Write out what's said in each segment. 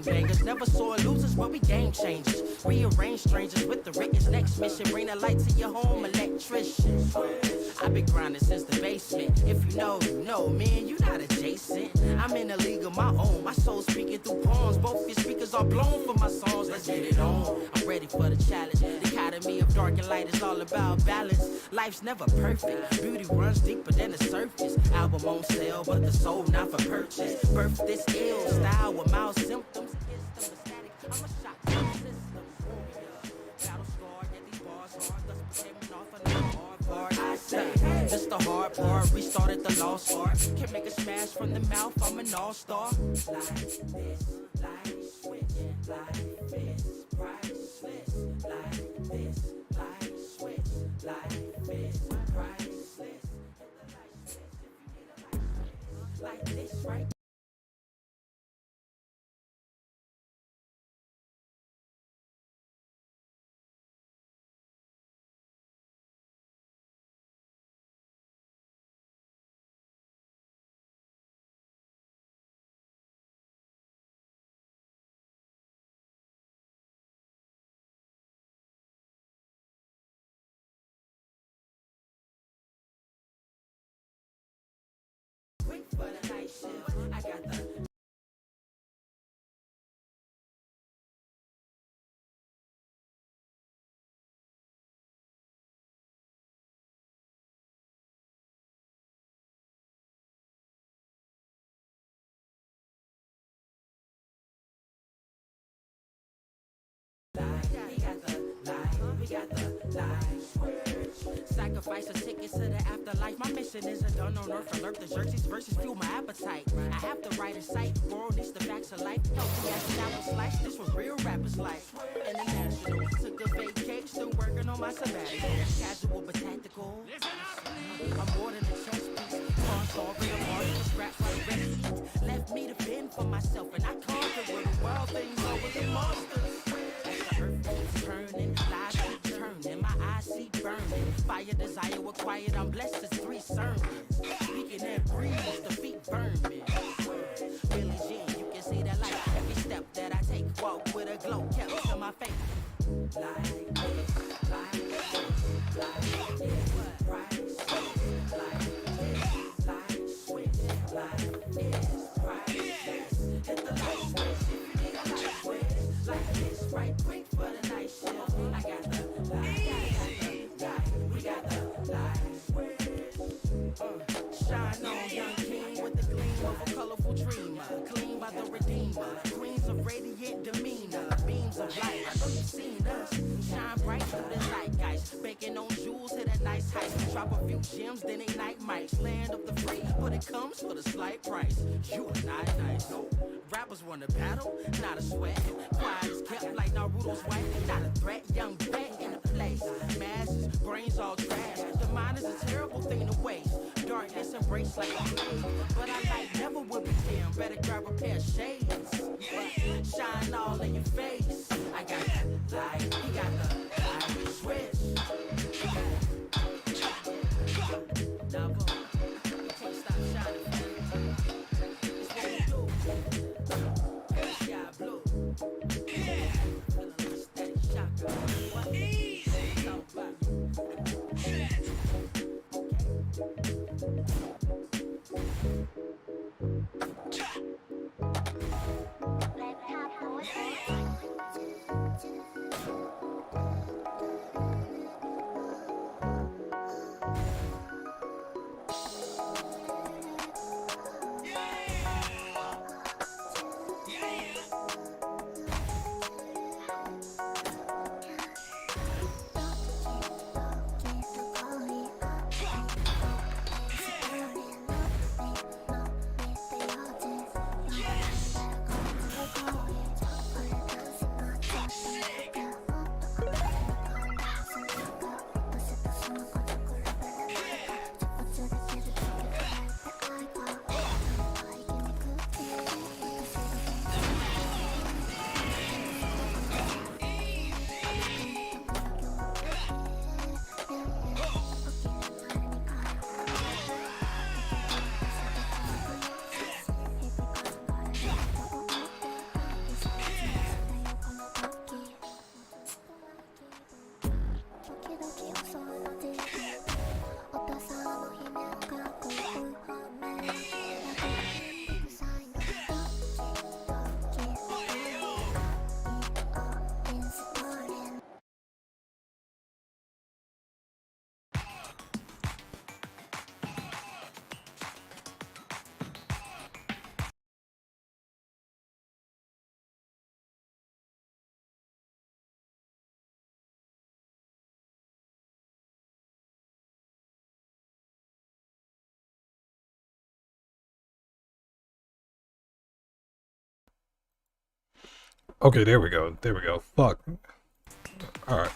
Bangers never saw losers, but we game changers. Rearrange strangers with the Rick's next mission. Bring the light to your home, electrician. I've been grinding since the basement. If you know, you know, man, you not adjacent. I'm in a league of my own. My soul speaking through poems. Both your speakers are blown for my songs. Let's get it on. I'm ready for the challenge. The academy of dark and light is all about balance. Life's never perfect. Beauty runs deeper than the surface. Album on sale, but the soul not for purchase. Birth this ill style with mild symptoms. I'm a shock to the system. Battle scar, get these bars hard. Thus became off another hard part. I say, this the hard part. Restarted the lost art. Can make a smash from the mouth. I'm an all-star. Like this, light switch. Life is priceless. Like this, light switch. Life is priceless. Like this, right? Wait for the night shift. I got the light. We got the light. We got the light. Sacrifice a ticket to the afterlife. My mission isn't done on earth. Alert the Xerxes versus fuel my appetite. I have to write a sight. World needs the facts of life. Healthy as an apple slice. This was real rappers like. International. Took a vacation. Still working on my sabbatical. Casual but tactical. I'm more than a chess piece. Cross over the mark for scraps like recipes. Left me to fend for myself and I conquered with the wild things over the monsters. The earth keeps turning, lives keep turning, my eyes see burning. Fire desire acquired, I'm blessed as 3 sermons. Speaking and breeze, the feet burn me. Billie Jean, you can see that light. Every step that I take, walk with a glow kept to my face. Like this, like this, like this, priceless. Like this, light switch, like this, priceless. Hit the light switch if you need a light switch. Like this, right quick for the night shift. I got the light, we got the light switch. Shine on, young king, with the gleam of a colorful dreamer. Clean by the redeemer, queens of radiant demeanor. Beams of light, I know you've seen us. Shine bright through the zeitgeist. Baking on jewels, hit a nice height. Drop a few gems, then ignite mics. Land of the free, but it comes with a slight price. You are not nice. Rappers want to battle, not a sweat. Quiet is kept like Naruto's wife. Not a threat, young vet in the place. Masses, brains all trash. The mind is a terrible thing to waste. Darkness embraced like a plague. But I like never would be dim. Better grab a pair of shades. Shine all in your face. I got the light, we got the light switch. Double, you can't stop shining. It's what we do. Sky blue. Yeah. Feeling like a static shock. Easy. Okay, there we go. There we go. Fuck. Alright.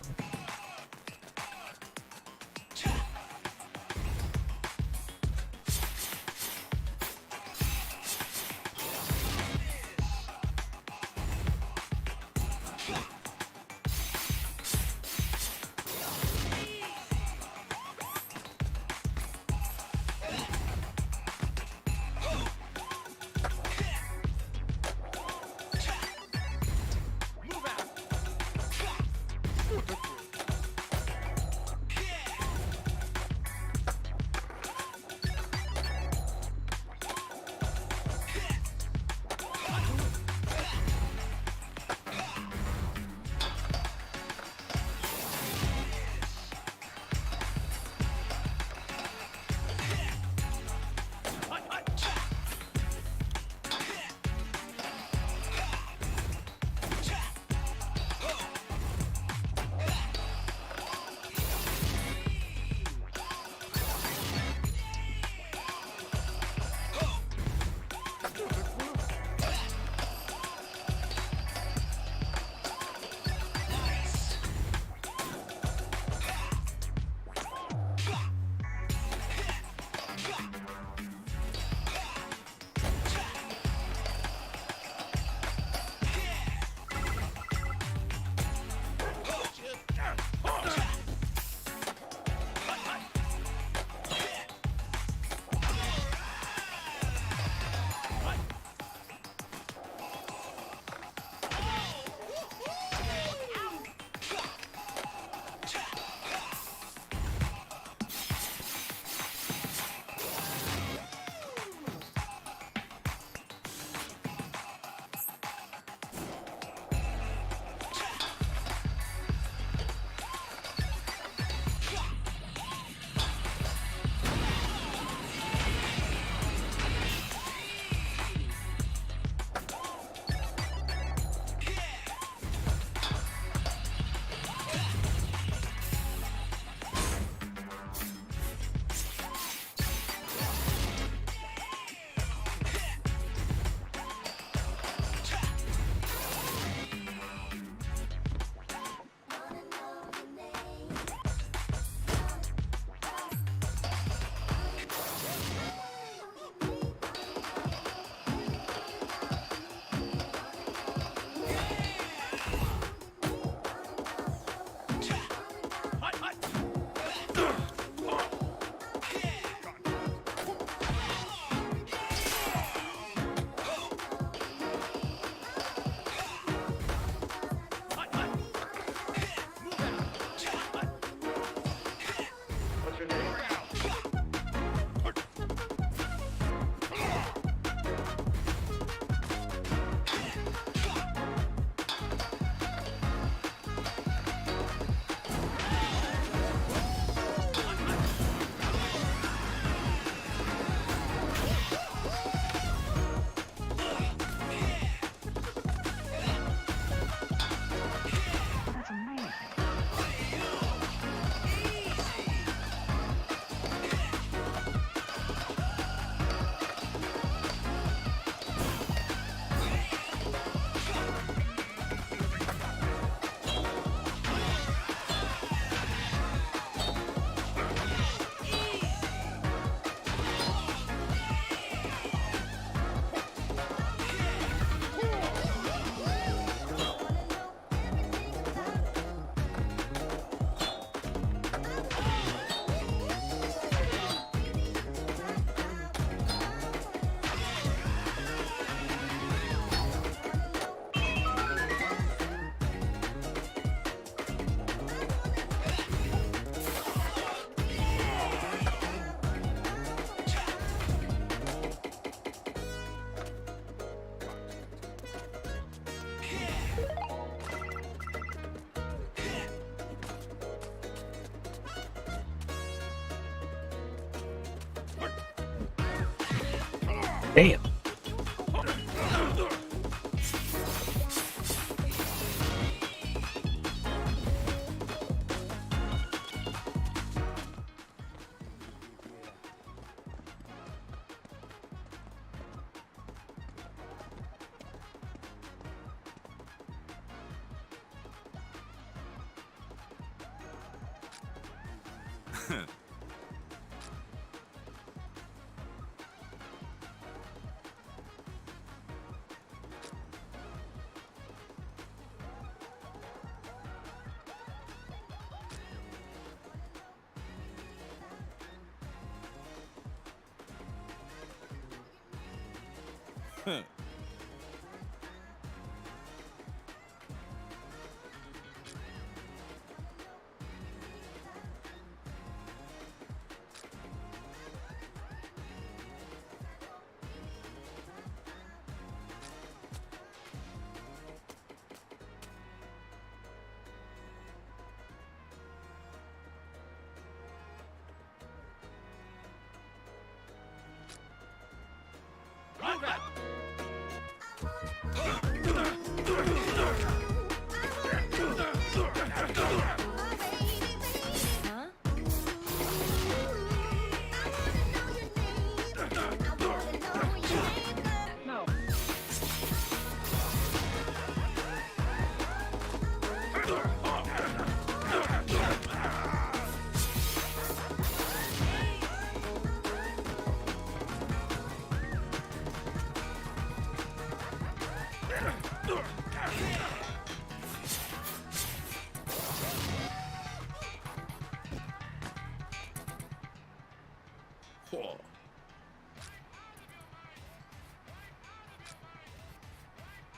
Damn.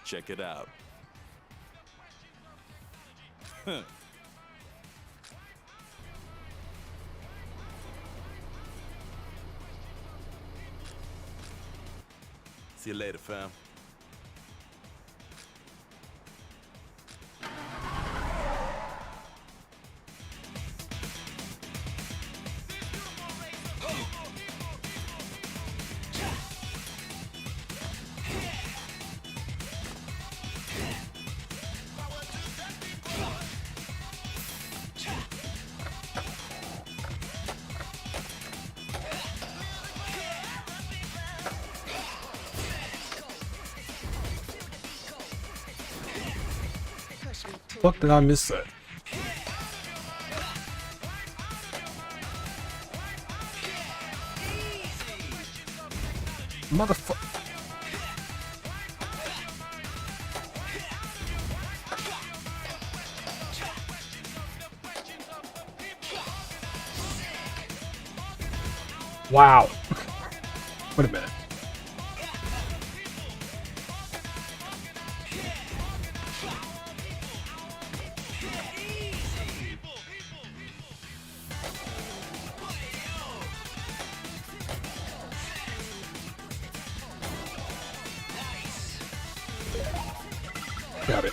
Check it out. See you later, fam. Fuck, did I miss that? Motherfucker. Wow. Wait a minute. Got it.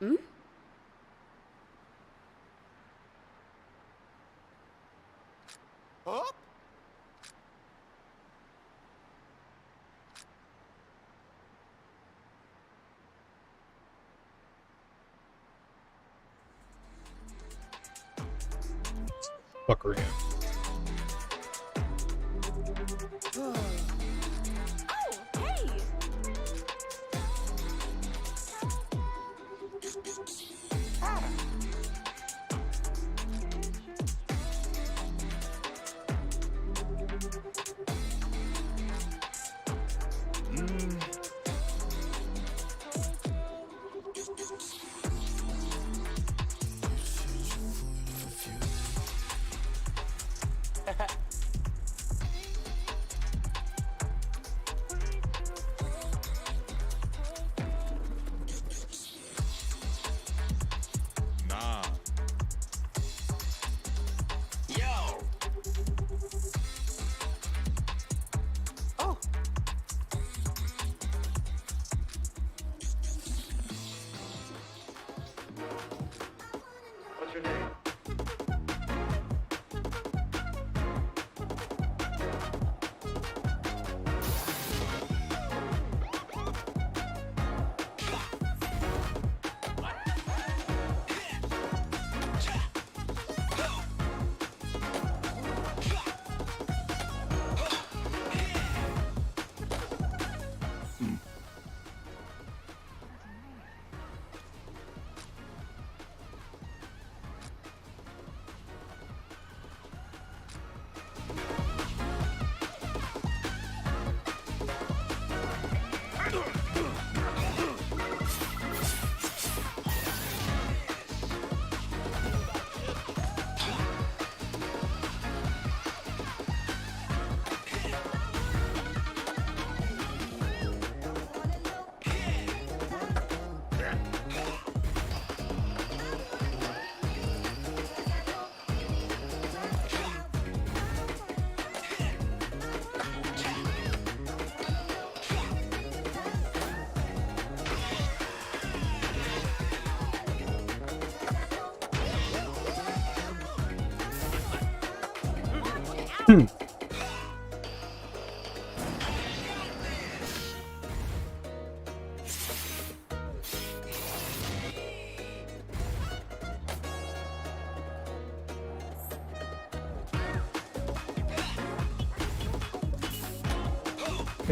Hmm? Up? Fuckery. Oh, hey!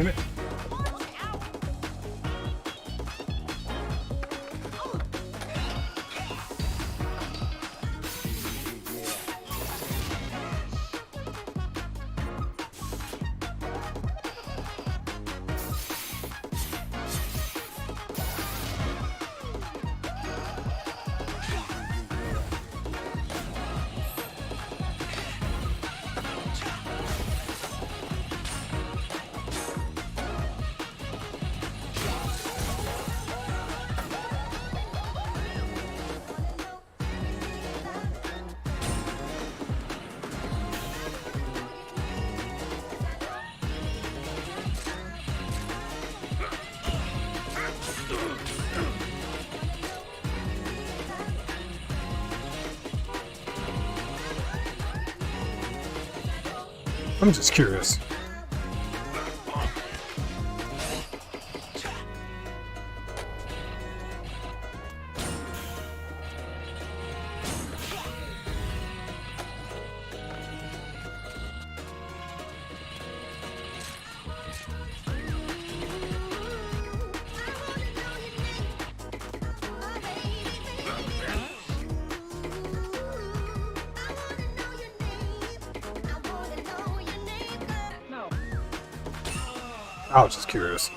Damn it. I'm just curious. I was just curious.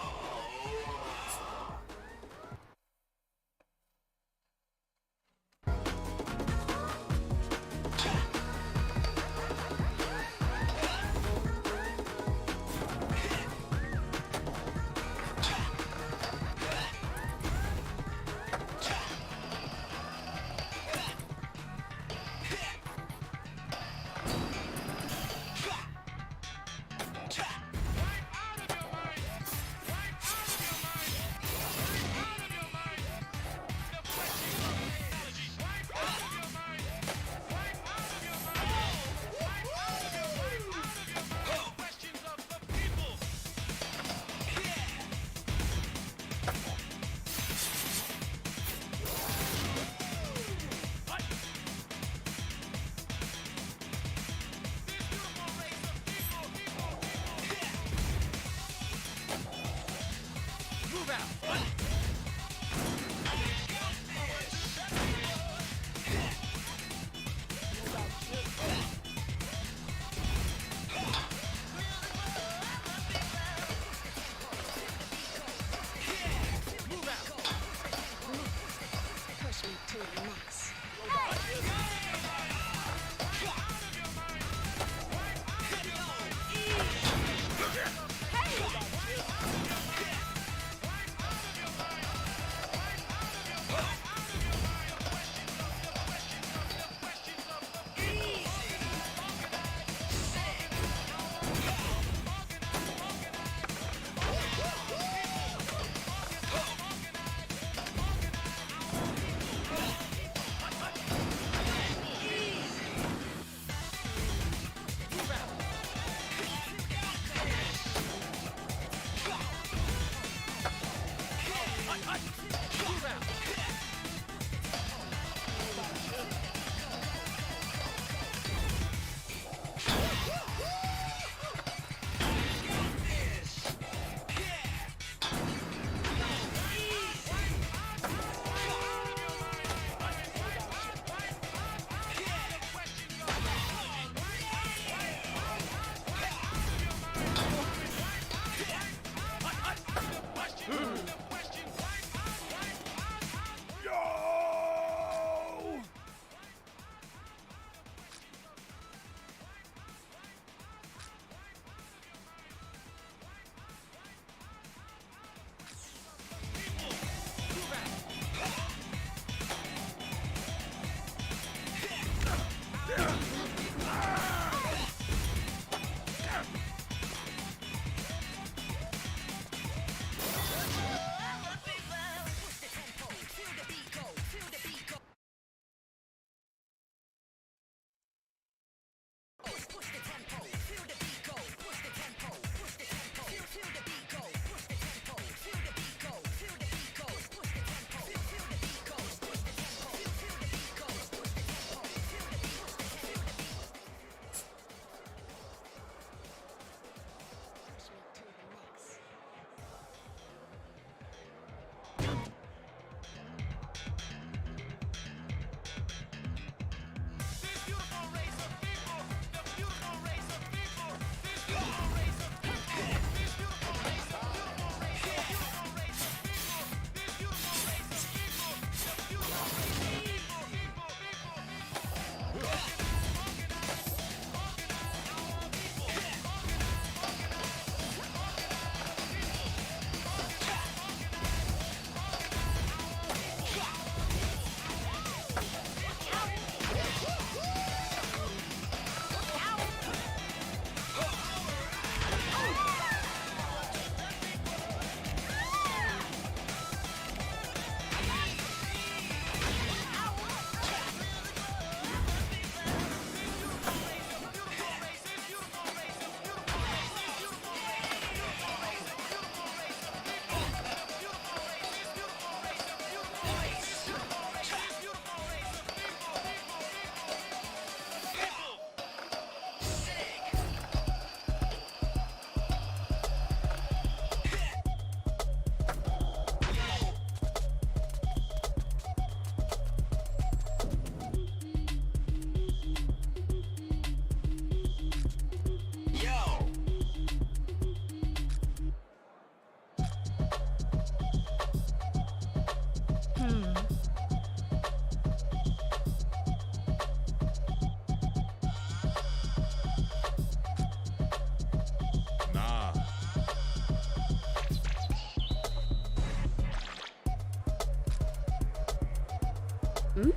Hmm?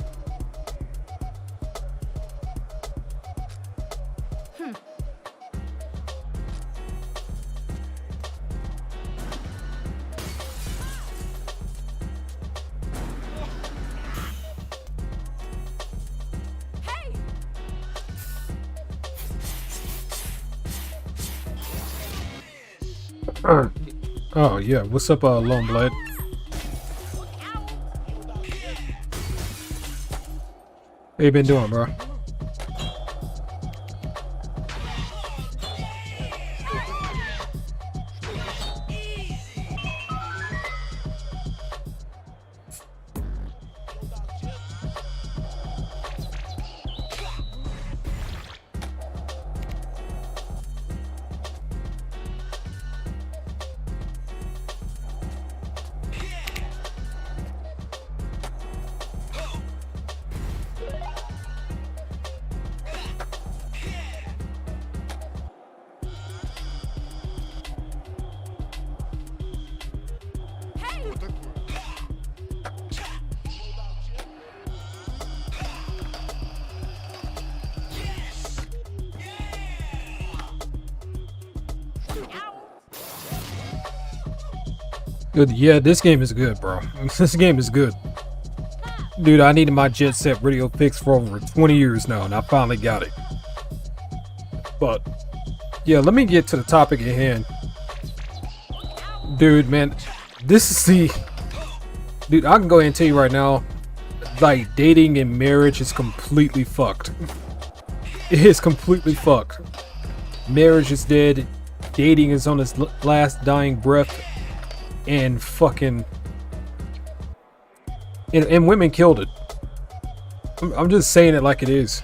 Oh yeah, what's up, Lone Blood? How you been doing, bro? Good. Yeah, this game is good, bro. This game is good. Dude, I needed my Jet Set radio fixed for over 20 years now, and I finally got it. But, yeah, let me get to the topic at hand. Dude, man, this is the... Dude, I can go ahead and tell you right now, like, dating and marriage is completely fucked. It is completely fucked. Marriage is dead. Dating is on its last dying breath. And fucking... And women killed it. I'm just saying it like it is.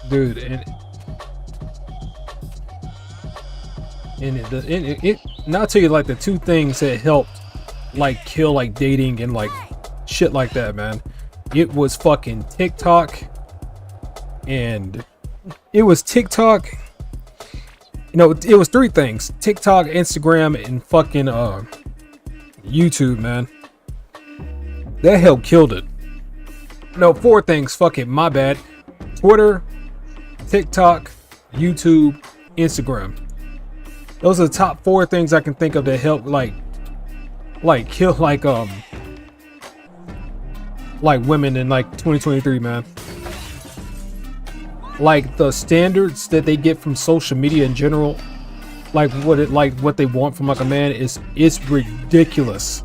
Dude, and I'll tell you, like, the two things that helped, like, kill, like, dating and, like, shit like that, man. It was fucking TikTok, and it was TikTok. You know, it was three things: TikTok, Instagram, and fucking YouTube, man. That helped killed it. No, four things. Fuck it, my bad. Twitter, TikTok, YouTube, Instagram. Those are the top four things I can think of that help, like kill, like women in, like, 2023, man. Like, the standards that they get from social media in general, like what they want from, like, a man is ridiculous.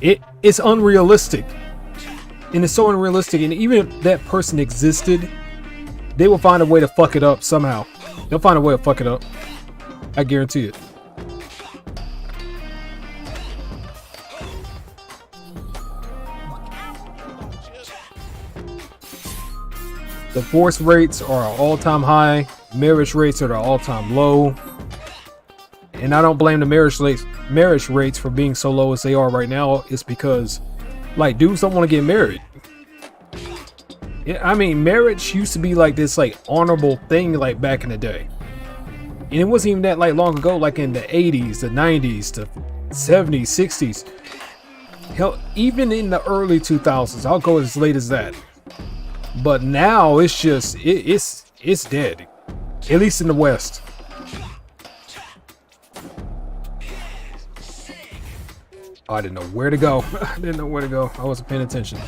It's unrealistic. And it's so unrealistic, and even if that person existed, they will find a way to fuck it up somehow. They'll find a way to fuck it up. I guarantee it. Divorce rates are all-time high. Marriage rates are at all-time low. And I don't blame the marriage rates for being so low as they are right now. It's because, like, dudes don't want to get married. Yeah, I mean, marriage used to be like this, like, honorable thing, like, back in the day. And it wasn't even that, like, long ago, like in the 80s, the 90s, the 70s, 60s. Hell, even in the early 2000s, I'll go as late as that. But now it's just, it's dead. At least in the West. Oh, I didn't know where to go. I didn't know where to go. I wasn't paying attention.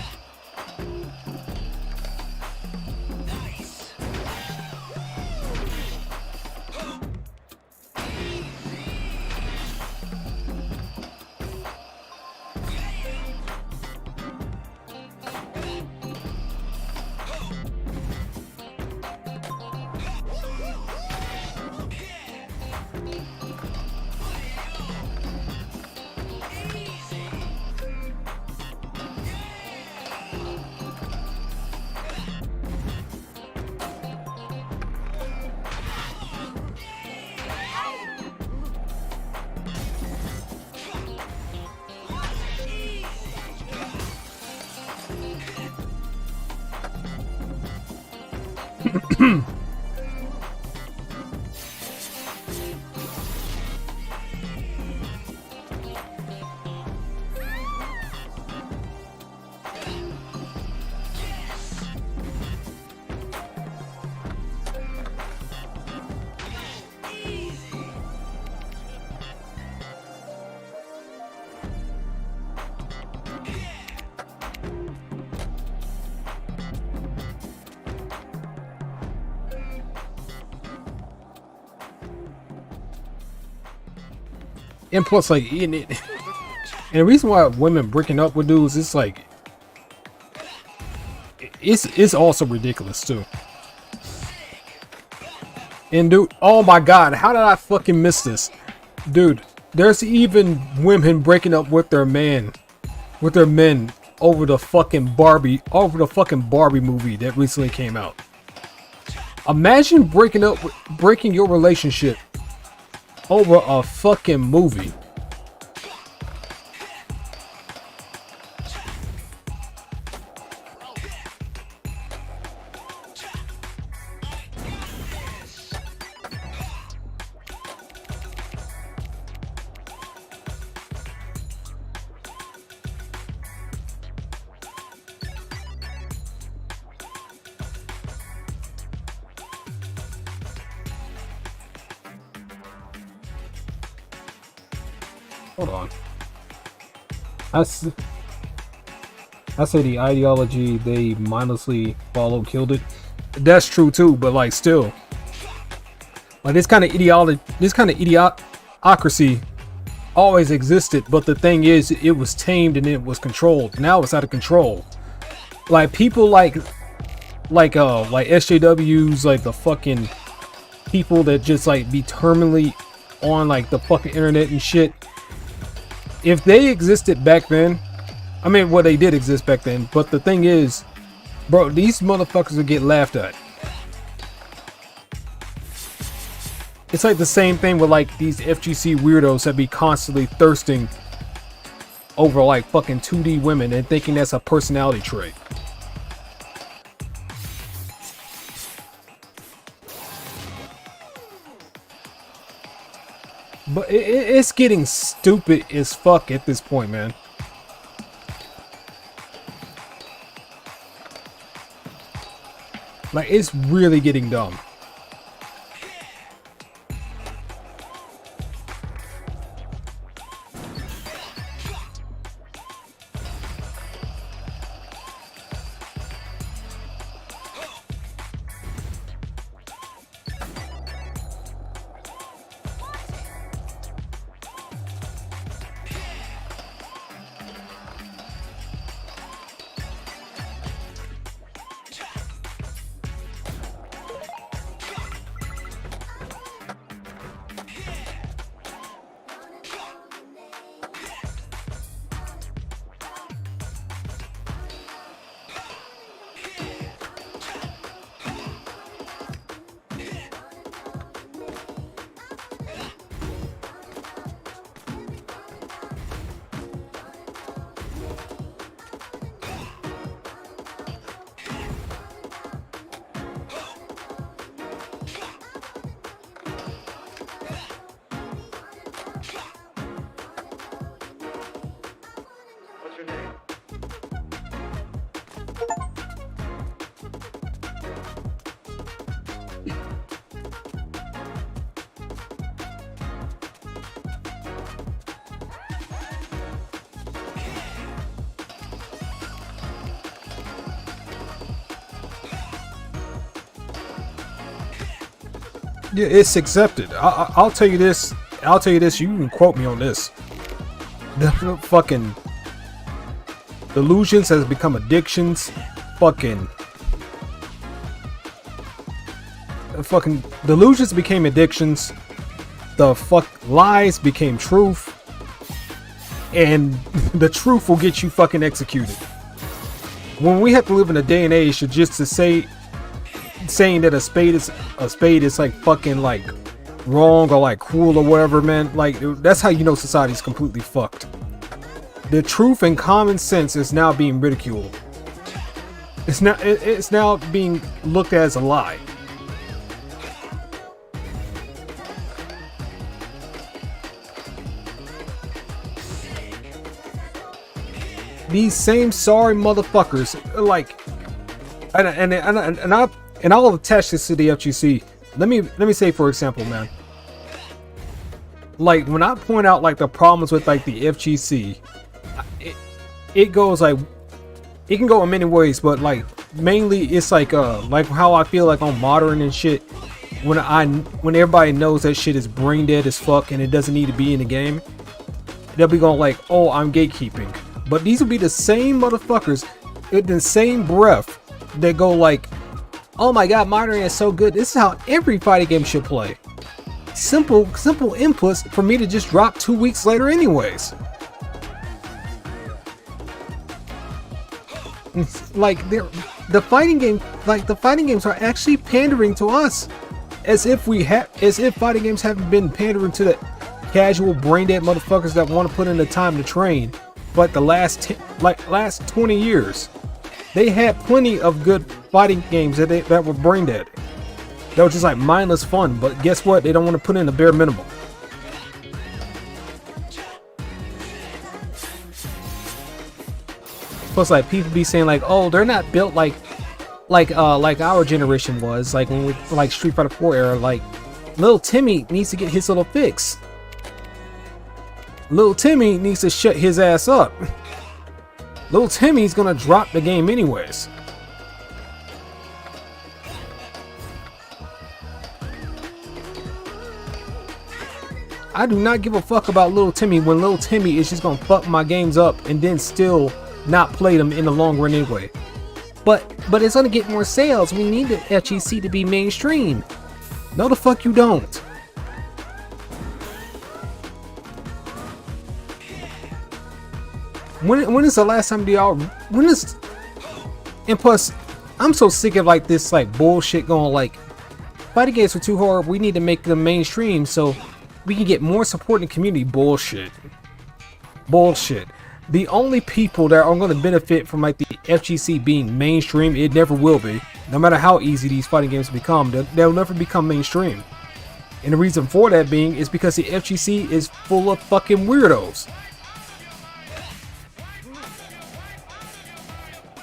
And plus, like, and the reason why women breaking up with dudes is like, it's also ridiculous too. And dude, oh my god, how did I fucking miss this? Dude, there's even women breaking up with their men over the fucking Barbie movie that recently came out. Imagine breaking your relationship over a fucking movie. Hold on. I say the ideology they mindlessly follow killed it. That's true too, but like still, like this kind of idiocracy always existed. But the thing is, it was tamed and it was controlled. Now it's out of control. Like people like SJWs, like the fucking people that just like be terminally on like the fucking internet and shit. If they existed back then, I mean, well, they did exist back then, but the thing is, bro, these motherfuckers would get laughed at. It's like the same thing with like these FGC weirdos that be constantly thirsting over like fucking 2D women and thinking that's a personality trait. But it's getting stupid as fuck at this point, man. Like, it's really getting dumb. Yeah, it's accepted. I'll tell you this. I'll tell you this. You can quote me on this. The fucking delusions has become addictions. Fucking delusions became addictions. The lies became truth, and the truth will get you fucking executed. When we have to live in a day and age just to saying that a spade is like fucking like wrong or like cruel or whatever, man, like that's how you know society's completely fucked. The truth and common sense is now being ridiculed. It's now being looked at as a lie. These same sorry motherfuckers, like, and I'll attach this to the FGC. Let me say, for example, man, like when I point out like the problems with like the FGC, it goes like, it can go in many ways, but like mainly it's like how I feel like on modern and shit, when everybody knows that shit is brain dead as fuck and it doesn't need to be in the game, they'll be going like, oh, I'm gatekeeping. But these will be the same motherfuckers in the same breath that go like, oh my god, modern is so good, this is how every fighting game should play. Simple inputs for me to just drop 2 weeks later anyways. Like the fighting games are actually pandering to us, as if fighting games haven't been pandering to the casual brain dead motherfuckers that want to put in the time to train. But the last 20 years, they had plenty of good fighting games that were brain dead. That was just like mindless fun. But guess what? They don't want to put in the bare minimum. Plus, like, people be saying like, oh, they're not built like our generation was, like when we like Street Fighter 4 era. Like, little Timmy needs to get his little fix. Little Timmy needs to shut his ass up. Little Timmy's gonna drop the game anyways. I do not give a fuck about Little Timmy when Little Timmy is just gonna fuck my games up and then still not play them in the long run anyway. But it's gonna get more sales. We need the FGC to be mainstream. No, the fuck you don't. When is the last time and plus, I'm so sick of like this like bullshit going like, fighting games are too hard, we need to make them mainstream so we can get more support in the community. Bullshit. The only people that are going to benefit from like the FGC being mainstream, it never will be. No matter how easy these fighting games become, they'll never become mainstream. And the reason for that being is because the FGC is full of fucking weirdos.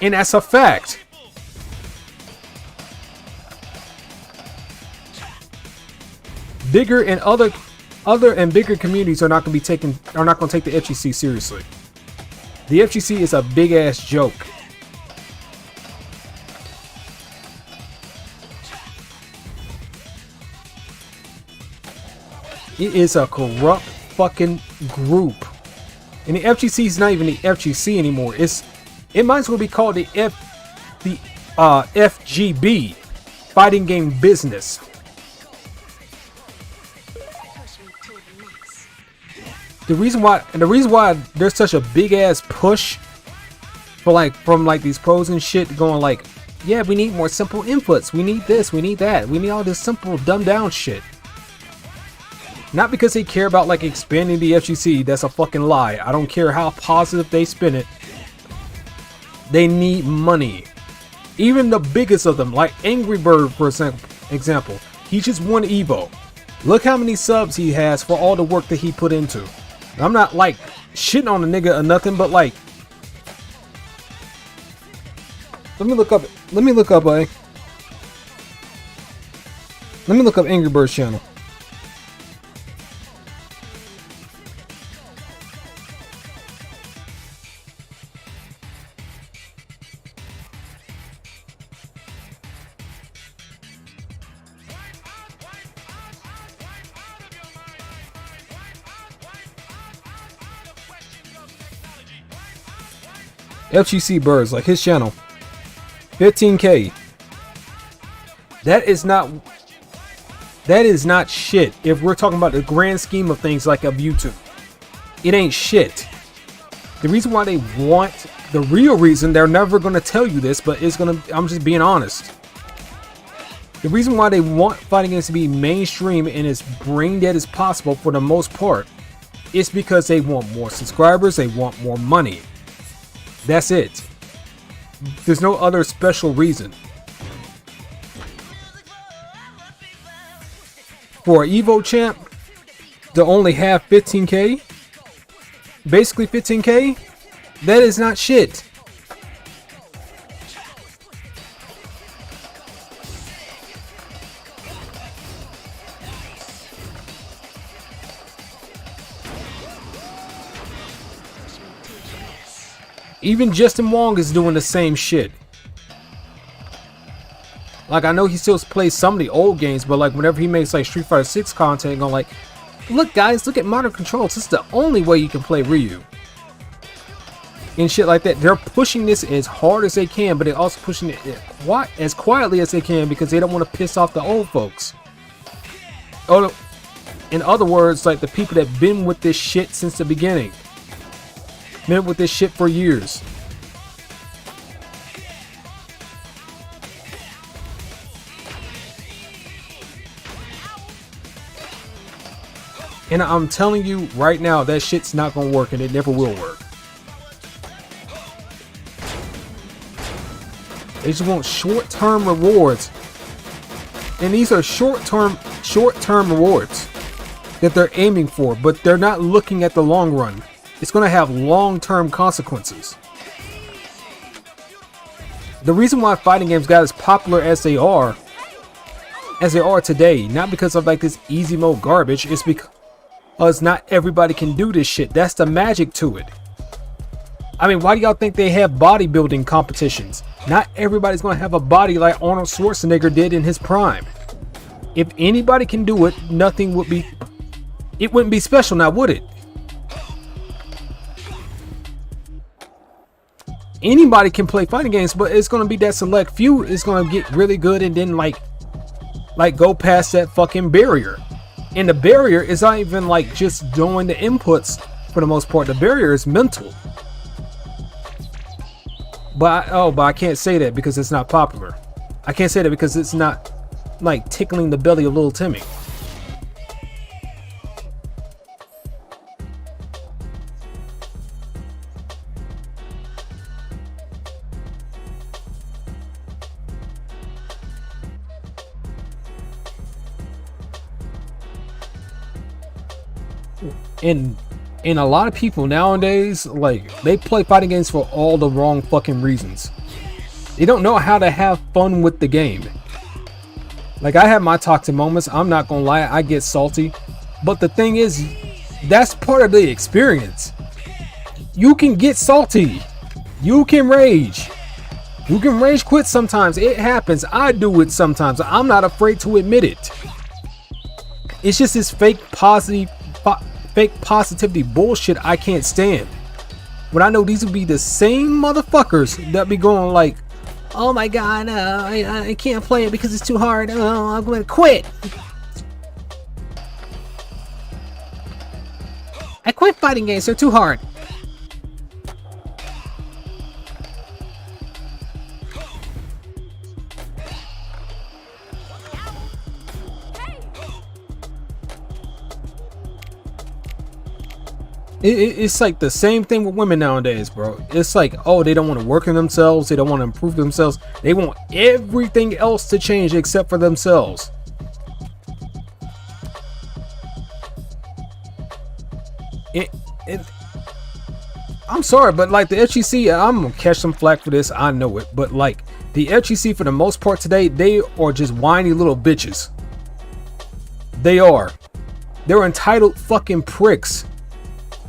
And that's a fact. Bigger and other and bigger communities are not going to take the FGC seriously. The FGC is a big ass joke. It is a corrupt fucking group. And the FGC is not even the FGC anymore. It might as well be called the FGB, Fighting Game Business. The reason why there's such a big ass push for like from like these pros and shit going like, yeah, we need more simple inputs, we need this, we need that, we need all this simple dumbed down shit. Not because they care about like expanding the FGC. That's a fucking lie. I don't care how positive they spin it. They need money. Even the biggest of them, like Angry Bird, for example, he just won Evo. Look how many subs he has for all the work that he put into. I'm not like shitting on the nigga or nothing, but like, let me look up Angry Bird's channel. FGC Birds, like his channel, 15K. That is not shit if we're talking about the grand scheme of things like of YouTube. It ain't shit. The reason why they want, the real reason, they're never gonna tell you this, but I'm just being honest. The reason why they want fighting games to be mainstream and as brain dead as possible for the most part is because they want more subscribers, they want more money. That's it. There's no other special reason. For an Evo champ to only have 15k, basically 15k, that is not shit. Even Justin Wong is doing the same shit. Like, I know he still plays some of the old games, but like whenever he makes like Street Fighter 6 content, going like, look guys, look at modern controls. This is the only way you can play Ryu. And shit like that. They're pushing this as hard as they can, but they're also pushing it as quietly as they can because they don't want to piss off the old folks. Oh, in other words, like the people that have been with this shit since the beginning. Been with this shit for years. And I'm telling you right now, that shit's not gonna work and it never will work. They just want short-term rewards. And these are short-term rewards that they're aiming for, but they're not looking at the long run. It's gonna have long-term consequences. The reason why fighting games got as popular as they are today, not because of like this easy mode garbage, it's because not everybody can do this shit. That's the magic to it. I mean, why do y'all think they have bodybuilding competitions? Not everybody's gonna have a body like Arnold Schwarzenegger did in his prime. If anybody can do it, it wouldn't be special now, would it? Anybody can play fighting games, but it's gonna be that select few is gonna get really good and then like go past that fucking barrier. And the barrier is not even like just doing the inputs for the most part. The barrier is mental. But I can't say that because it's not popular. I can't say that because it's not like tickling the belly of little Timmy. And a lot of people nowadays, like, they play fighting games for all the wrong fucking reasons. They don't know how to have fun with the game. Like, I have my toxic moments. I'm not gonna lie, I get salty. But the thing is, that's part of the experience. You can get salty. You can rage. You can rage quit sometimes. It happens. I do it sometimes. I'm not afraid to admit it. It's just this fake positivity bullshit I can't stand. When I know these would be the same motherfuckers that be going like, oh my god, I can't play it because it's too hard. Oh, I'm gonna quit. I quit fighting games, they're too hard. It's like the same thing with women nowadays, bro. It's like, oh, they don't want to work on themselves. They don't want to improve themselves. They want everything else to change except for themselves. I'm sorry, but like the FGC, I'm going to catch some flack for this. I know it. But like the FGC, for the most part today, they are just whiny little bitches. They are. They're entitled fucking pricks.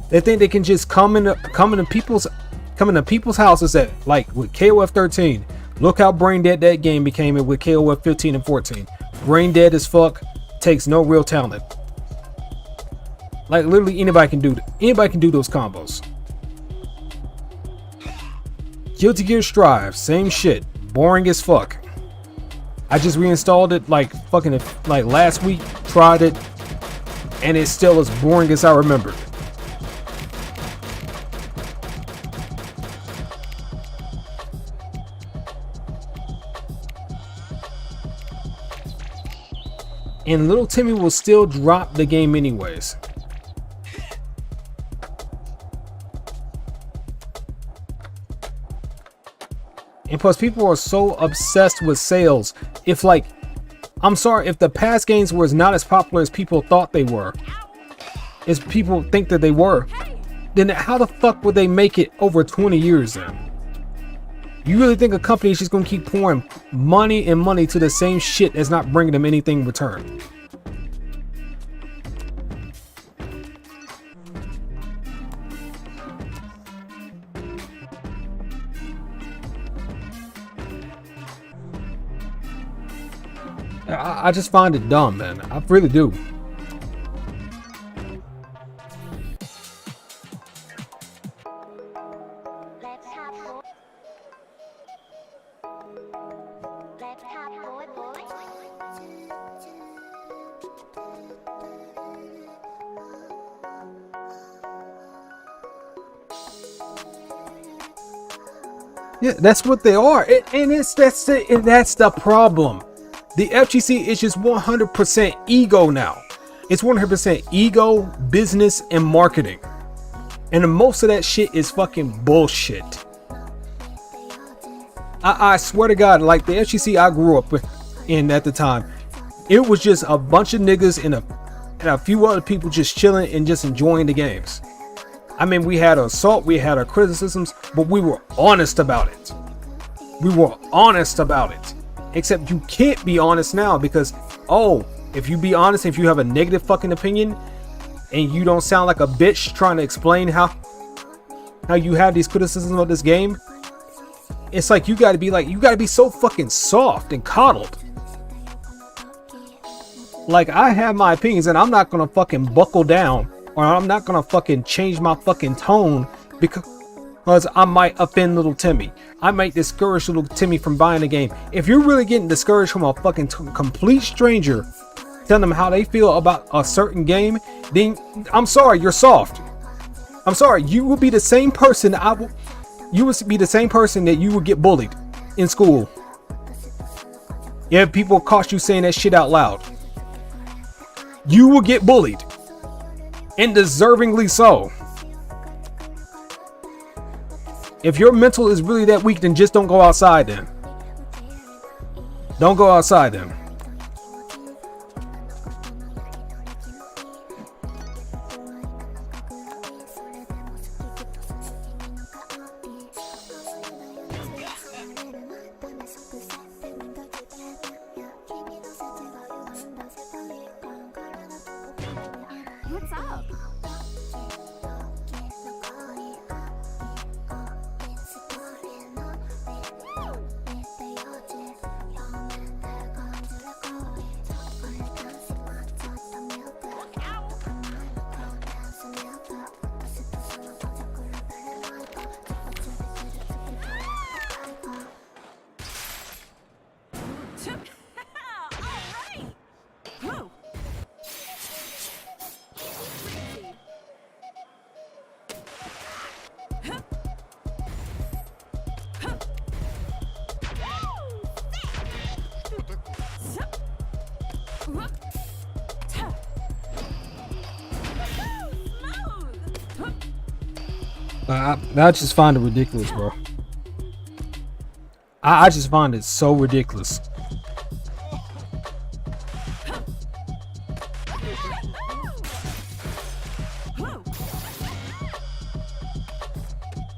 They think they can just come into people's houses at like with KOF 13. Look how brain dead that game became with KOF 15 and 14. Brain dead as fuck, takes no real talent. Like literally anybody can do those combos. Guilty Gear Strive, same shit, boring as fuck. I just reinstalled it like last week, tried it, and it's still as boring as I remembered. And little Timmy will still drop the game anyways. And plus, people are so obsessed with sales. If like, I'm sorry, if the past games was not as popular as people thought they were, as people think that they were, then how the fuck would they make it over 20 years then? You really think a company is just gonna keep pouring money and money to the same shit that's not bringing them anything in return? I just find it dumb, man. I really do. Yeah, that's what they are, and that's the problem. The FGC is just 100% ego now. It's 100% ego, business, and marketing. And most of that shit is fucking bullshit. I swear to God, like the FGC I grew up in at the time, it was just a bunch of niggas and a few other people just chilling and just enjoying the games. I mean, we had our assault, we had our criticisms, but we were honest about it. We were honest about it. Except you can't be honest now because, oh, if you be honest, if you have a negative fucking opinion and you don't sound like a bitch trying to explain how you have these criticisms of this game, it's like you gotta be so fucking soft and coddled. Like, I have my opinions and I'm not gonna fucking buckle down, or I'm not gonna fucking change my fucking tone because I might offend little Timmy. I might discourage little Timmy from buying the game. If you're really getting discouraged from a fucking complete stranger telling them how they feel about a certain game, then I'm sorry, you're soft. I'm sorry, you will be the same person you would be the same person that you would get bullied in school. If people caught you saying that shit out loud, you will get bullied, and deservingly so. If your mental is really that weak, then just don't go outside then. Don't go outside then. What's up? I just find it ridiculous, bro. I just find it so ridiculous.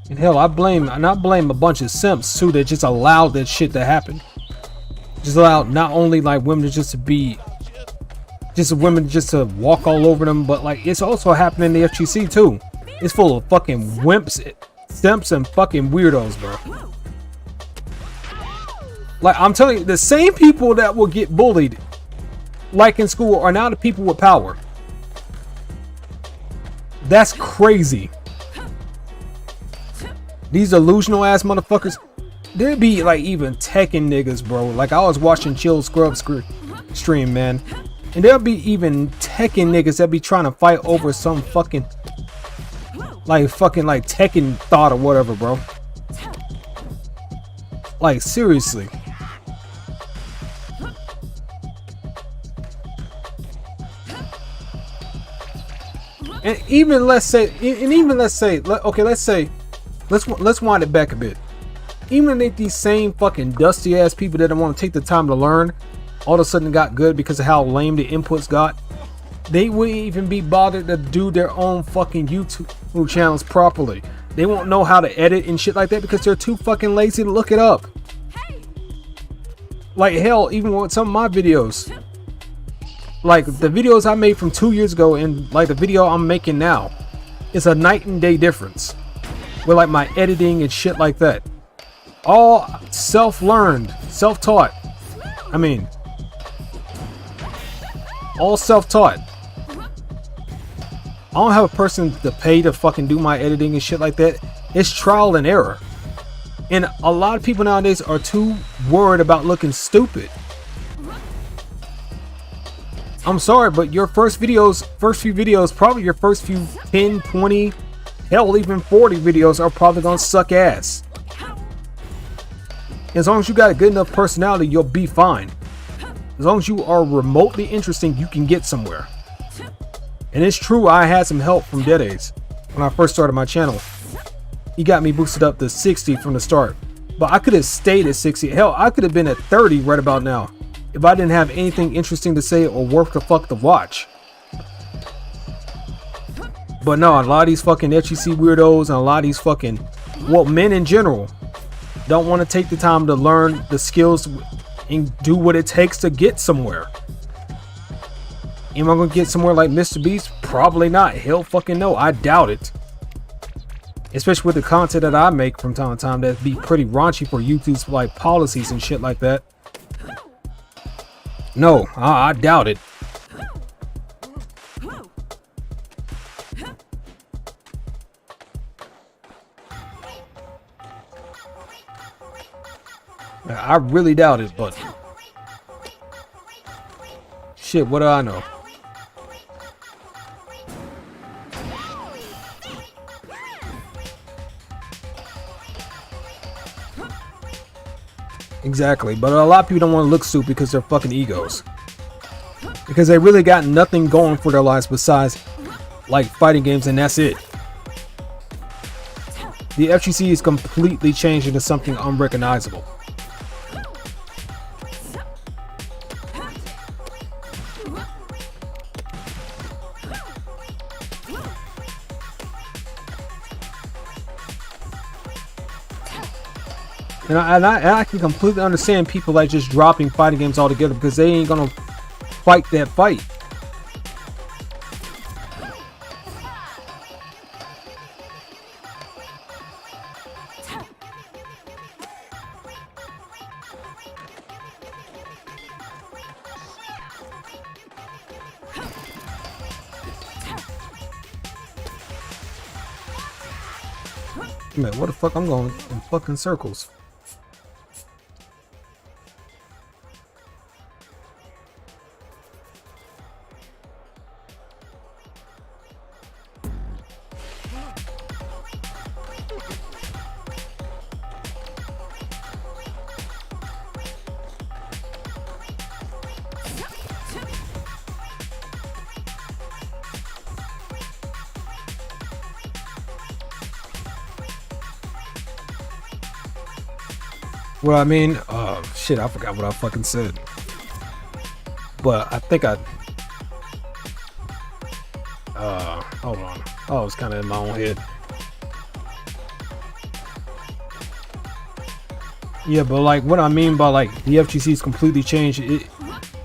And hell, I blame a bunch of simps too that just allowed that shit to happen. Just allowed not only like women just to walk all over them, but like it's also happening in the FGC too. It's full of fucking wimps, simps, and fucking weirdos, bro. Like, I'm telling you, the same people that will get bullied, like in school, are now the people with power. That's crazy. These delusional ass motherfuckers. There'd be like even Tekken niggas, bro. Like, I was watching Chill Scrub stream, man. And there'll be even Tekken niggas that be trying to fight over some fucking Tekken thought or whatever, bro. Like, seriously. And even let's say, okay, let's wind it back a bit. Even if these same fucking dusty ass people that don't want to take the time to learn all of a sudden got good because of how lame the inputs got, they wouldn't even be bothered to do their own fucking YouTube channels properly. They won't know how to edit and shit like that because they're too fucking lazy to look it up. Like hell, even with some of my videos, like the videos I made from 2 years ago and like the video I'm making now, it's a night and day difference with like my editing and shit like that. All self-learned, self-taught. I mean, all self-taught. I don't have a person to pay to fucking do my editing and shit like that. It's trial and error. And a lot of people nowadays are too worried about looking stupid. I'm sorry, but your first few videos, probably your first few 10, 20, hell, even 40 videos are probably gonna suck ass. As long as you got a good enough personality, you'll be fine. As long as you are remotely interesting, you can get somewhere. And it's true, I had some help from Deadays when I first started my channel. He got me boosted up to 60 from the start. But I could have stayed at 60. Hell, I could have been at 30 right about now if I didn't have anything interesting to say or worth the fuck to watch. But no, a lot of these fucking HEC weirdos and a lot of these fucking, well, men in general don't want to take the time to learn the skills and do what it takes to get somewhere. Am I gonna get somewhere like Mr. Beast? Probably not. Hell fucking no. I doubt it. Especially with the content that I make from time to time that'd be pretty raunchy for YouTube's like policies and shit like that. No, I doubt it. I really doubt it, but shit, what do I know? Exactly, but a lot of people don't want to look stupid because they're fucking egos. Because they really got nothing going for their lives besides like fighting games, and that's it. The FGC is completely changed into something unrecognizable. And I can completely understand people like just dropping fighting games altogether because they ain't gonna fight that fight. Man, what the fuck? I'm going in fucking circles. Well, I mean, shit, I forgot what I fucking said. But I think I, hold on. Oh, I was kind of in my own head. Yeah, but like, what I mean by like, the FGC's completely changed,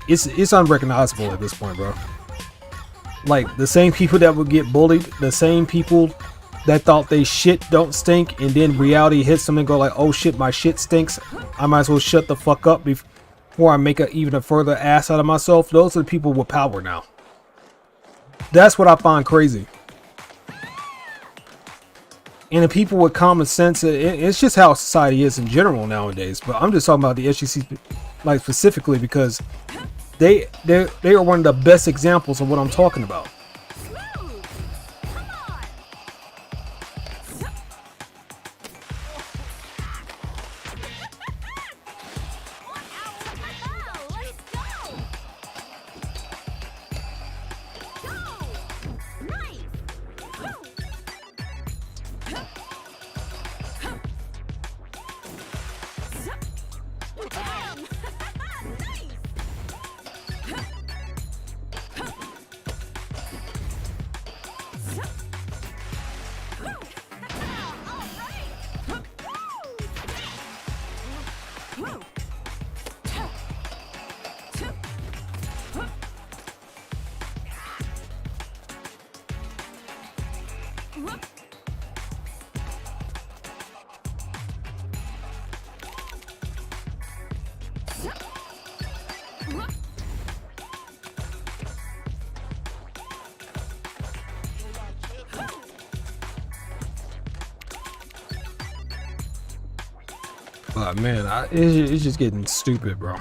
it's unrecognizable at this point, bro. Like, the same people that would get bullied, the same people that thought they shit don't stink, and then reality hits them and go like, oh shit, my shit stinks, I might as well shut the fuck up before I make even a further ass out of myself. Those are the people with power now. That's what I find crazy. And the people with common sense, it's just how society is in general nowadays. But I'm just talking about the SGC like specifically because they are one of the best examples of what I'm talking about. But man, it's just getting stupid, bro.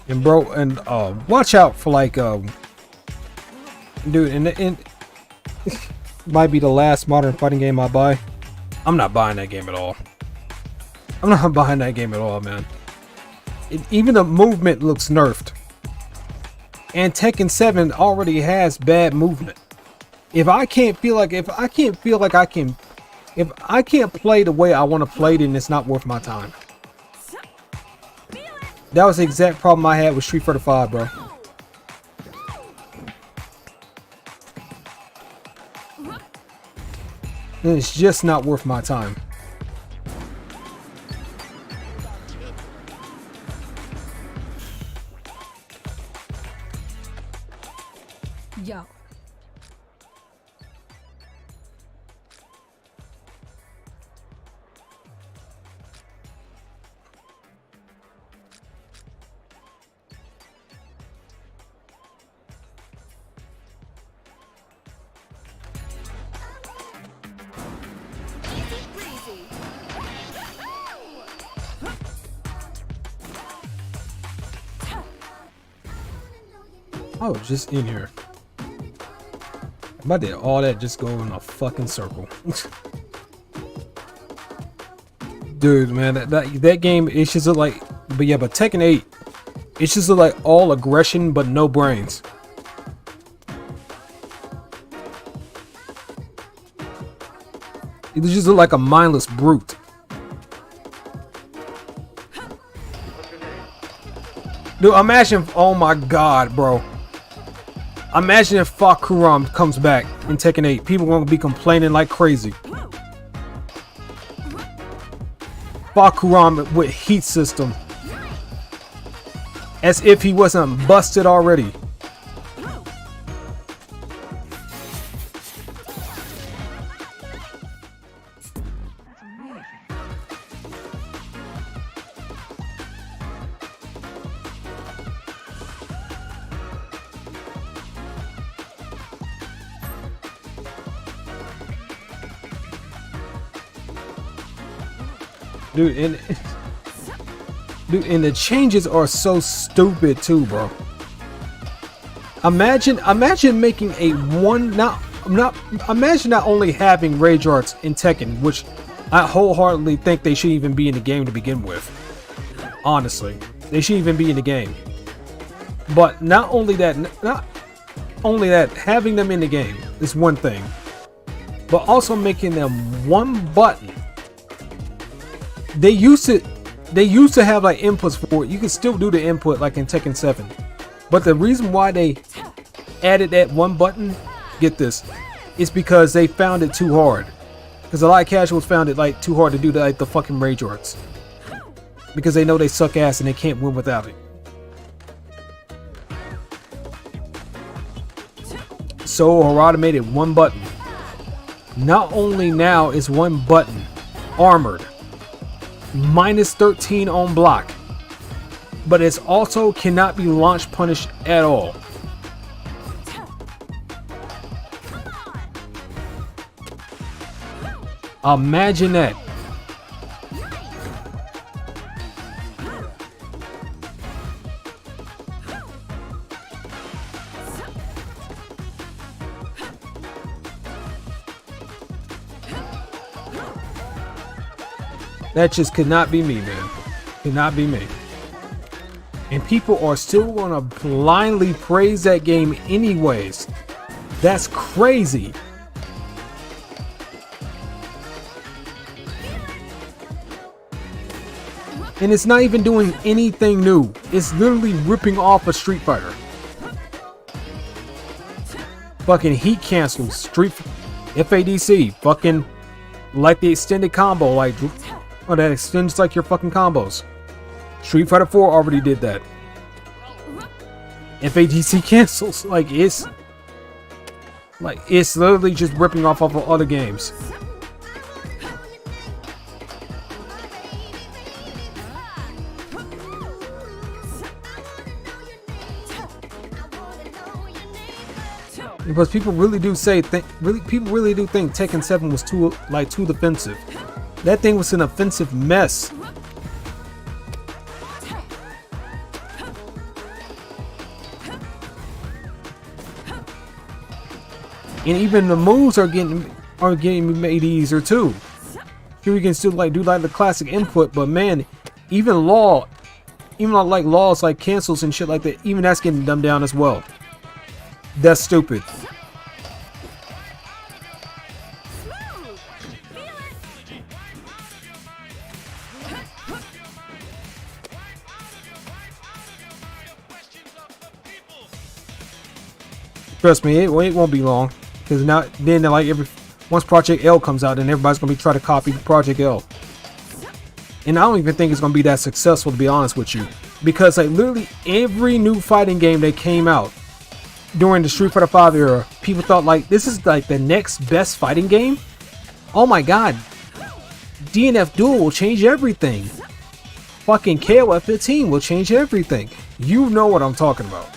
And bro, and watch out for like dude, and might be the last modern fighting game I buy. I'm not buying that game at all. I'm not buying that game at all, man. Even the movement looks nerfed. And Tekken 7 already has bad movement. If I can't play the way I want to play, then it's not worth my time. That was the exact problem I had with Street Fighter 5, bro. And it's just not worth my time. Yo. Oh, just in here. About to all that just go in a fucking circle. Dude, man, that game, it's just like, but yeah, but Tekken 8, it's just like all aggression but no brains. It just look like a mindless brute. Dude, imagine, oh my god, bro. Imagine if Fakuram comes back in Tekken 8. People gonna be complaining like crazy. Fakuram with heat system. As if he wasn't busted already. Dude, and the changes are so stupid too, bro. Imagine making a imagine not only having rage arts in Tekken, which I wholeheartedly think they should even be in the game to begin with. Honestly, they should even be in the game. But not only that, having them in the game is one thing, but also making them one button. They used to have like inputs for it. You can still do the input like in Tekken 7. But the reason why they added that one button, get this, is because they found it too hard. Because a lot of casuals found it like too hard to do the fucking rage arts. Because they know they suck ass and they can't win without it. So Harada made it one button. Not only now is one button armored, minus 13 on block, but it's also cannot be launch punished at all. Imagine that. That just could not be me, man. Could not be me. And people are still gonna blindly praise that game anyways. That's crazy. And it's not even doing anything new. It's literally ripping off a Street Fighter. Fucking heat cancel, Street FADC, fucking like the extended combo, like that extends like your fucking combos. Street Fighter 4 already did that. FADC cancels, like it's literally just ripping off of other games. Because people really do say, people really do think Tekken 7 was too defensive. That thing was an offensive mess. And even the moves are getting made easier too. Here we can still do the classic input, but man, even laws like cancels and shit like that, even that's getting dumbed down as well. That's stupid. Trust me, it won't be long, because then once Project L comes out, then everybody's gonna be trying to copy Project L. And I don't even think it's gonna be that successful, to be honest with you, because like literally every new fighting game that came out during the Street Fighter V era, people thought like this is like the next best fighting game. Oh my god, DNF Duel will change everything. Fucking KOF 15 will change everything. You know what I'm talking about.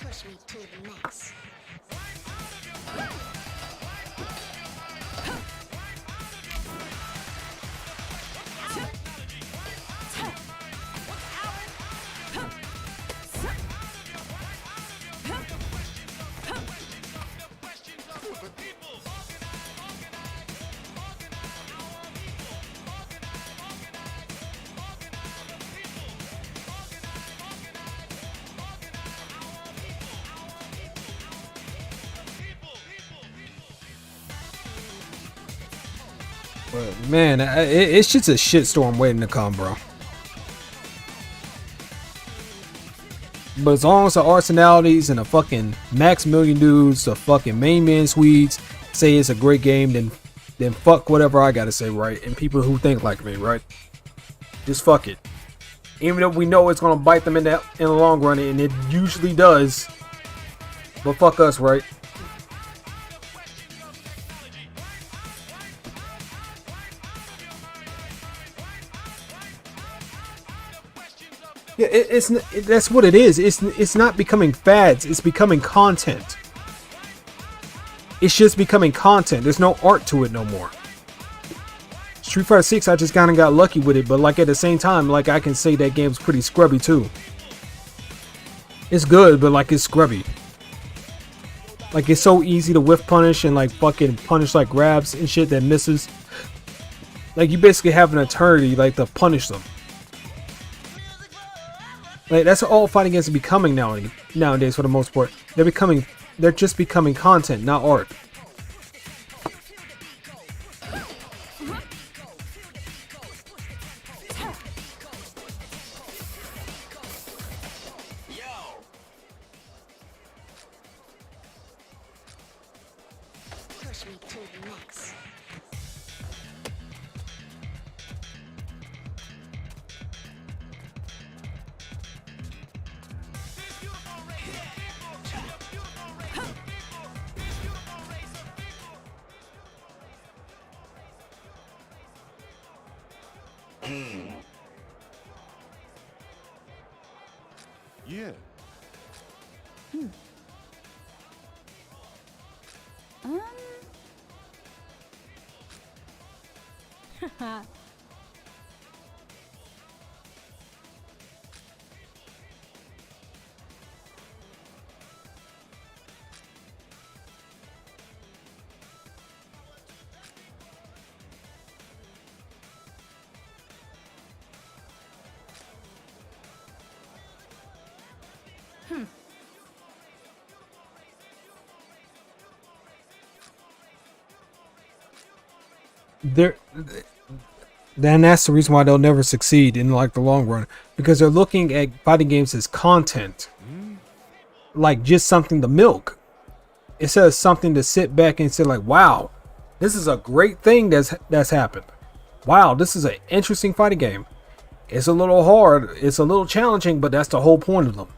Push me to the max. But man, it's just a shitstorm waiting to come, bro. But as long as the arsenalities and the fucking Max Million dudes, the fucking main man Swedes say it's a great game, then fuck whatever I gotta say, right? And people who think like me, right? Just fuck it. Even though we know it's gonna bite them in the long run, and it usually does. But fuck us, right? Yeah, that's what it is. It's not becoming fads. It's becoming content. It's just becoming content. There's no art to it no more. Street Fighter 6, I just kind of got lucky with it, but like at the same time, like I can say that game's pretty scrubby too. It's good, but like it's scrubby. Like it's so easy to whiff punish and like fucking punish like grabs and shit that misses. Like you basically have an eternity like to punish them. Like that's all fighting games are becoming nowadays for the most part. They're just becoming content, not art. Push me to the max. Yeah. Then that's the reason why they'll never succeed in like the long run, because they're looking at fighting games as content, like just something to milk, instead of something to sit back and say like, wow, this is a great thing that's happened. Wow, this is an interesting fighting game. It's a little hard, it's a little challenging, but that's the whole point of them.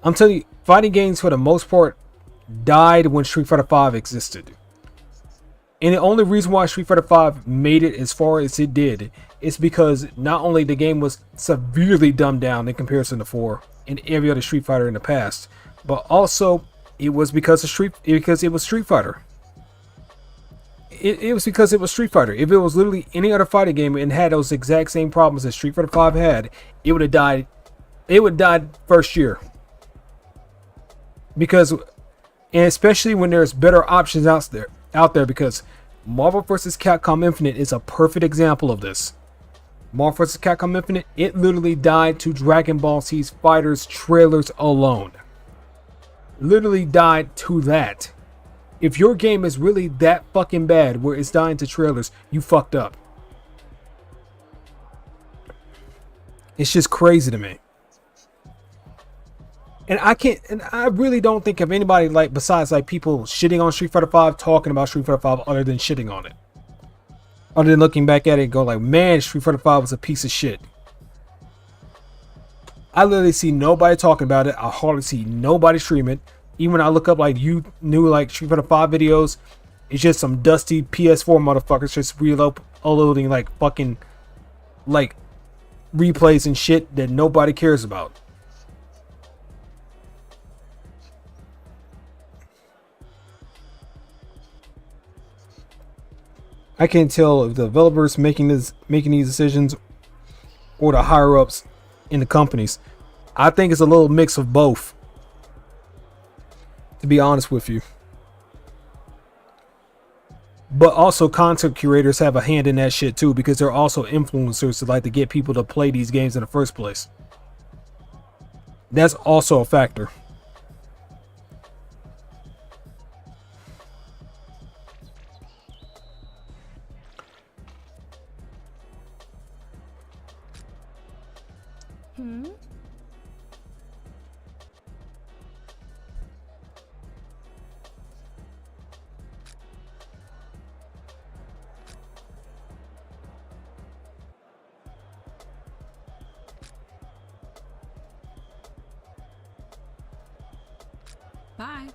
I'm telling you, fighting games for the most part died when Street Fighter V existed. And the only reason why Street Fighter V made it as far as it did is because not only the game was severely dumbed down in comparison to 4 and every other Street Fighter in the past, but also It was because it was Street Fighter. It was because it was Street Fighter. If it was literally any other fighting game and had those exact same problems that Street Fighter 5 had, it would have died. It would have died first year. Because, and especially when there's better options out there, because Marvel vs. Capcom Infinite is a perfect example of this. Marvel vs. Capcom Infinite, it literally died to Dragon Ball Z's Fighters trailers alone. Literally died to that. If your game is really that fucking bad where it's dying to trailers, you fucked up. It's just crazy to me. And I really don't think of anybody like besides like people shitting on Street Fighter 5 talking about Street Fighter 5 other than shitting on it. Other than looking back at it and go like, man, Street Fighter 5 was a piece of shit. I literally see nobody talking about it. I hardly see nobody stream it. Even when I look up like new like Street Fighter 5 videos, it's just some dusty PS4 motherfuckers just reloading like fucking like replays and shit that nobody cares about. I can't tell if the developers making these decisions or the higher ups in the companies. I think it's a little mix of both, to be honest with you. But also content curators have a hand in that shit too, because they're also influencers that like to get people to play these games in the first place. That's also a factor. Bye.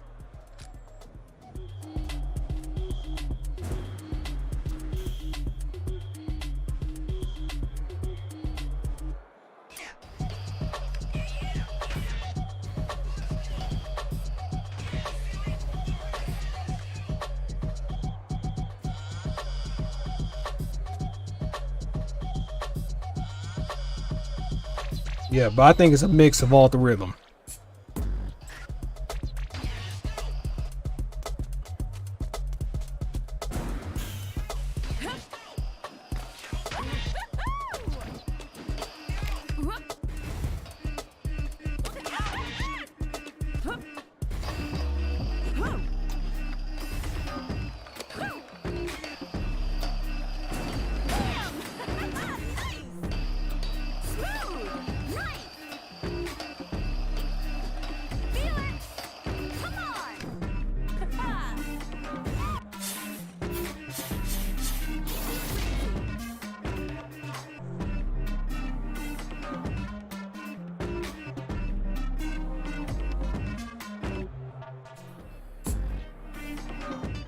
Yeah, but I think it's a mix of all the rhythm.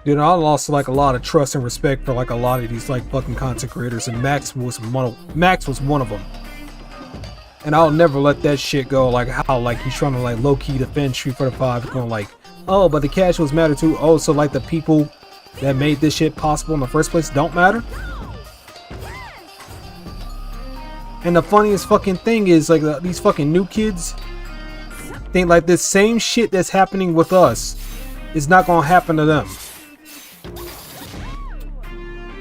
Dude, I lost like a lot of trust and respect for like a lot of these like fucking content creators, and Max was one of them. And I'll never let that shit go. Like how like he's trying to like low key defend Street Fighter 5, going like, oh, but the casuals matter too. Oh, so like the people that made this shit possible in the first place don't matter. And the funniest fucking thing is like these fucking new kids think like this same shit that's happening with us is not gonna happen to them.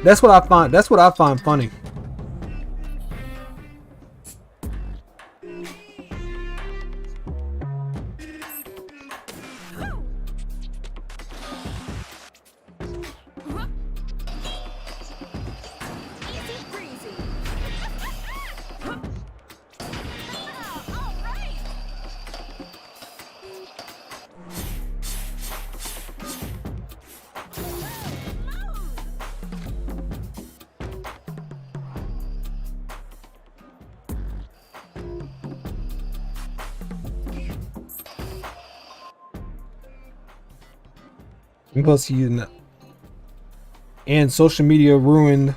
That's what I find funny. Plus, and social media ruined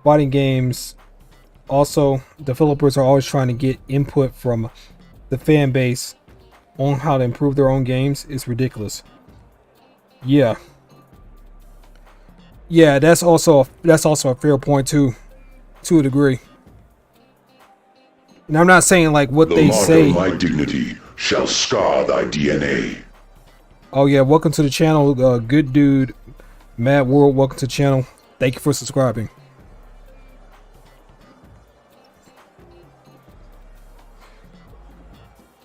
fighting games. Also, developers are always trying to get input from the fan base on how to improve their own games is ridiculous. Yeah. Yeah, that's also a fair point too, to a degree. And I'm not saying like what they say. The mark of my dignity shall scar thy DNA. Oh yeah, welcome to the channel, good dude, Mad World. Welcome to the channel. Thank you for subscribing.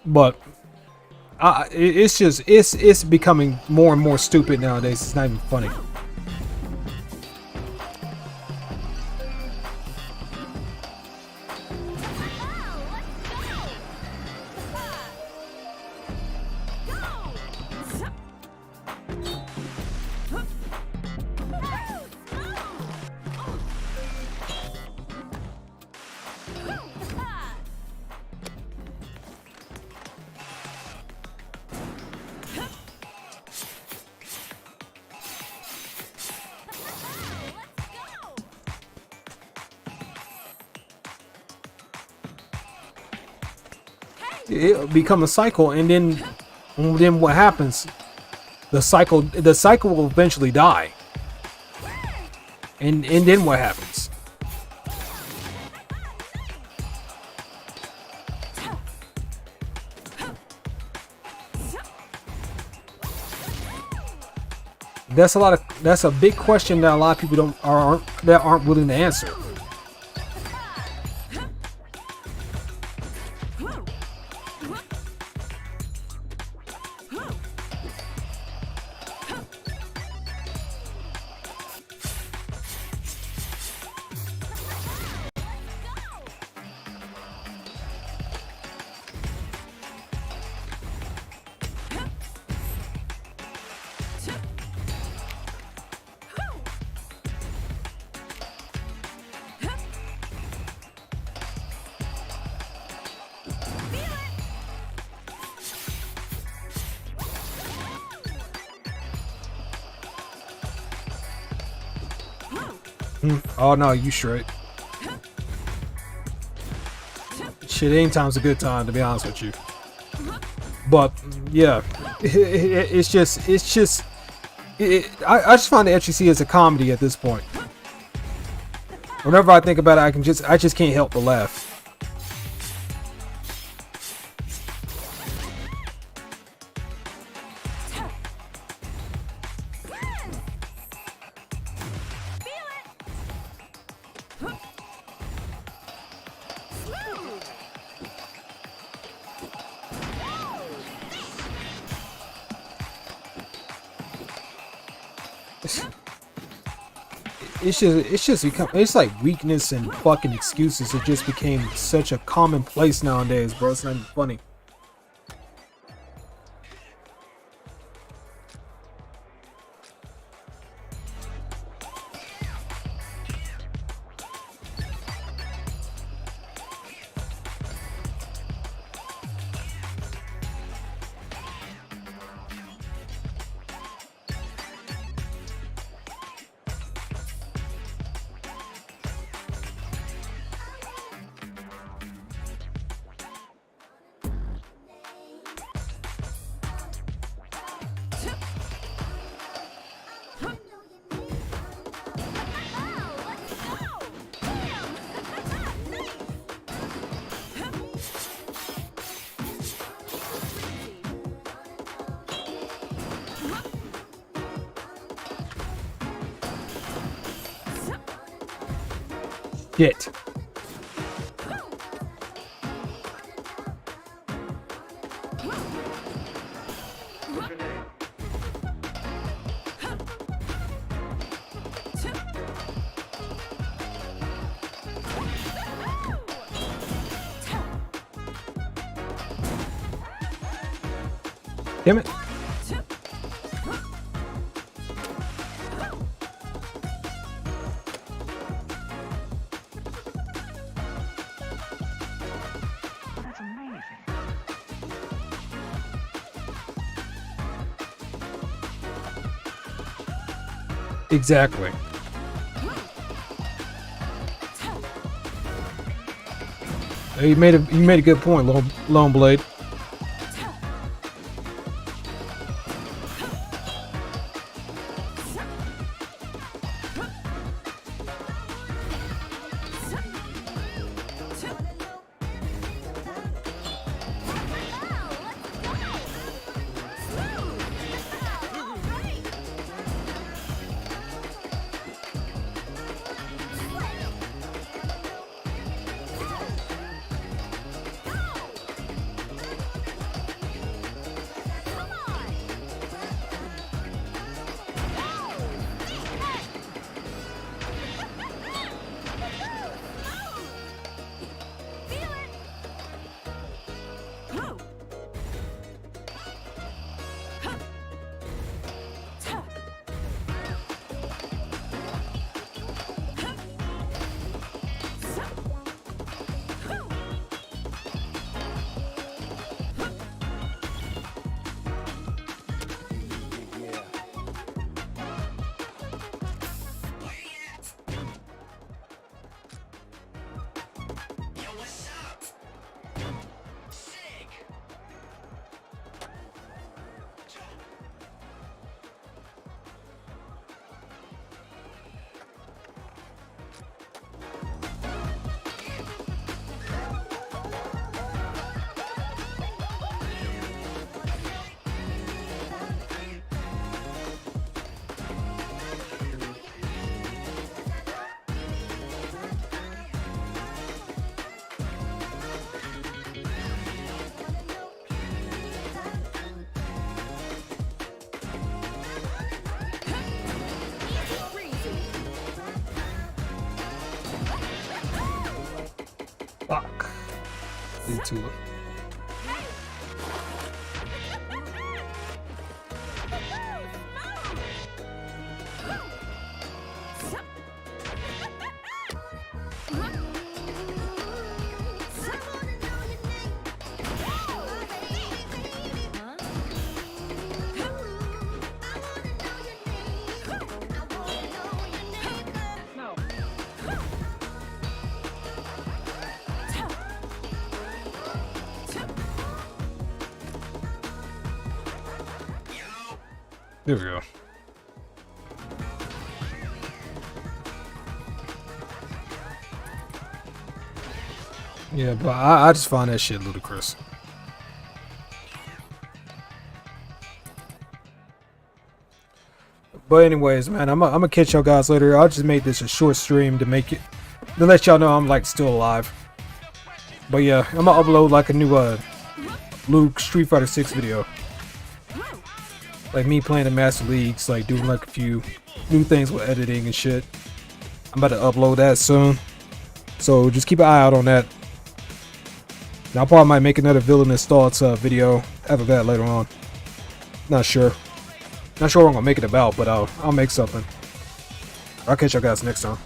But it's becoming more and more stupid nowadays. It's not even funny. It'll become a cycle, and then what happens? The cycle will eventually die. And then what happens? That's a big question that a lot of people aren't willing to answer. Oh no, you straight. Shit, anytime's a good time, to be honest with you. But yeah, I just find the FGC as a comedy at this point. Whenever I think about it, I just can't help but laugh. It's like weakness and fucking excuses. It just became such a commonplace nowadays, bro. It's not even funny. Shit. Damn it. Exactly. You made a good point, Lone Blade. Fuck. Did too late. There we go. Yeah, but I just find that shit ludicrous. But anyways, man, I'm gonna catch y'all guys later. I just made this a short stream to let y'all know I'm like still alive. But yeah, I'm gonna upload like a new Luke Street Fighter 6 video. Like me playing the Master Leagues, like doing like a few new things with editing and shit. I'm about to upload that soon. So just keep an eye out on that. And I probably might make another Villainous Thoughts video after that later on. Not sure. Not sure what I'm gonna make it about, but I'll make something. I'll catch y'all guys next time.